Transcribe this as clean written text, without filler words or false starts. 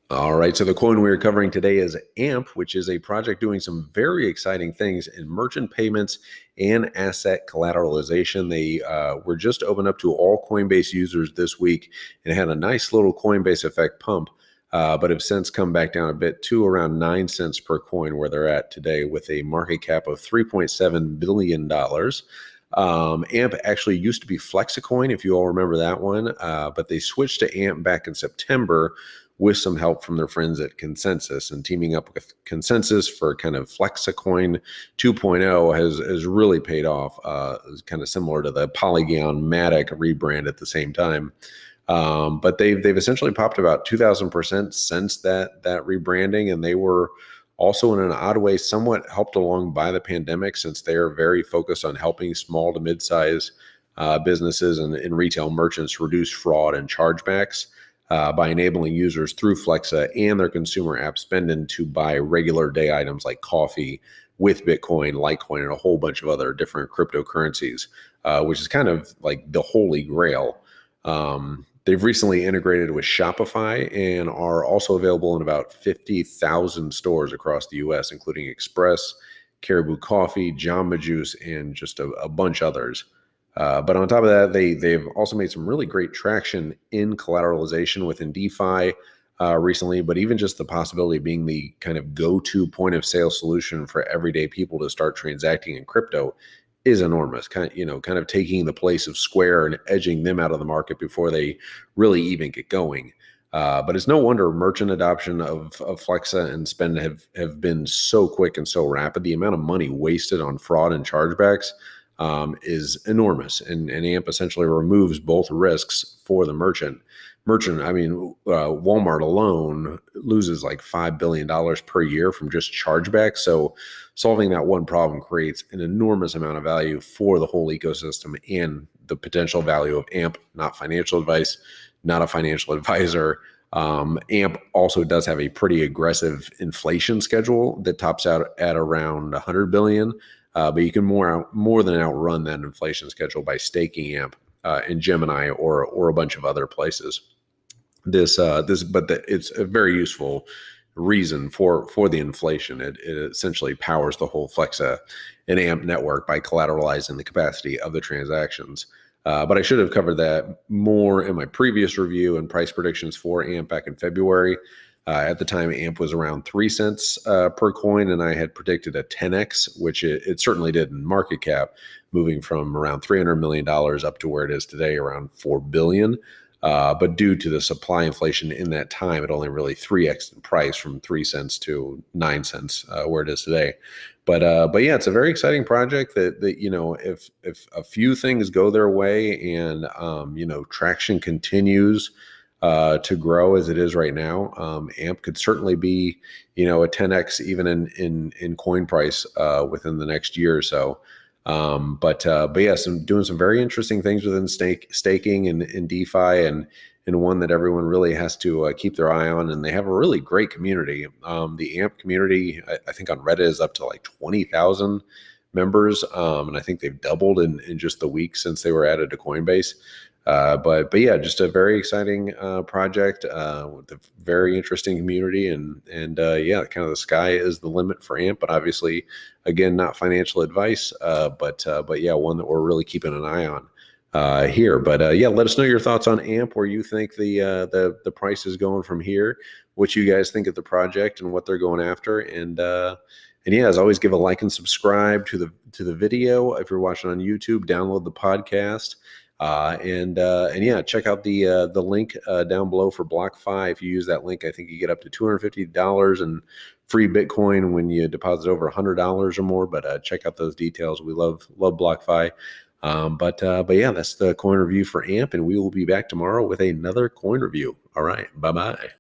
All right, so the coin we're covering today is AMP, which is a project doing some very exciting things in merchant payments and asset collateralization. They were just opened up to all Coinbase users this week and had a nice little Coinbase effect pump, but have since come back down a bit to around 9 cents per coin where they're at today with a market cap of $3.7 billion. AMP actually used to be Flexicoin, if you all remember that one, but they switched to AMP back in September with some help from their friends at Consensus, and teaming up with Consensus for kind of Flexicoin 2.0 has really paid off. It's kind of similar to the Polygon Matic rebrand at the same time. But they've essentially popped about 2,000% since that rebranding, and they were also in an odd way somewhat helped along by the pandemic, since they are very focused on helping small to mid-size businesses and retail merchants reduce fraud and chargebacks by enabling users through Flexa and their consumer app spending to buy regular day items like coffee with Bitcoin, Litecoin, and a whole bunch of other different cryptocurrencies, which is kind of like the holy grail. They've recently integrated with Shopify and are also available in about 50,000 stores across the US, including Express, Caribou Coffee, Jamba Juice, and just a bunch others. But on top of that, they've also made some really great traction in collateralization within DeFi recently, but even just the possibility of being the kind of go-to point of sale solution for everyday people to start transacting in crypto is enormous. Kind of taking the place of Square and edging them out of the market before they really even get going. But it's no wonder merchant adoption of Flexa and spend have been so quick and so rapid. The amount of money wasted on fraud and chargebacks is enormous, and AMP essentially removes both risks for the merchant. I mean, Walmart alone loses like $5 billion per year from just chargebacks. So solving that one problem creates an enormous amount of value for the whole ecosystem, and the potential value of AMP, not financial advice, not a financial advisor. AMP also does have a pretty aggressive inflation schedule that tops out at around 100 billion. But you can more than outrun that inflation schedule by staking AMP in Gemini or a bunch of other places. It's a very useful reason for the inflation. It essentially powers the whole Flexa and AMP network by collateralizing the capacity of the transactions. But I should have covered that more in my previous review and price predictions for AMP back in February. At the time, AMP was around 3 cents per coin, and I had predicted a 10x, which it certainly did in market cap, moving from around $300 million up to where it is today, around $4 billion. But due to the supply inflation in that time, it only really 3x in price from 3 cents to 9 cents, where it is today. But yeah, it's a very exciting project that if a few things go their way and traction continues to grow as it is right now, AMP could certainly be a 10x even in coin price within the next year or so. But yes, I'm doing some very interesting things within staking and DeFi, and one that everyone really has to keep their eye on. And they have a really great community. The AMP community, I think on Reddit, is up to like 20,000 members, and I think they've doubled in just the week since they were added to Coinbase. But yeah, just a very exciting project with a very interesting community, and yeah, kind of the sky is the limit for AMP. But obviously, again, not financial advice, but yeah, one that we're really keeping an eye on here. But yeah, let us know your thoughts on AMP, where you think the price is going from here, what you guys think of the project and what they're going after, and yeah, as always, give a like and subscribe to the video if you're watching on YouTube. Download the podcast. And yeah, check out the link down below for BlockFi. If you use that link, I think you get up to $250 in free Bitcoin when you deposit over $100 or more. But check out those details. We love BlockFi. But yeah, that's the coin review for AMP, and we will be back tomorrow with another coin review. All right, bye bye.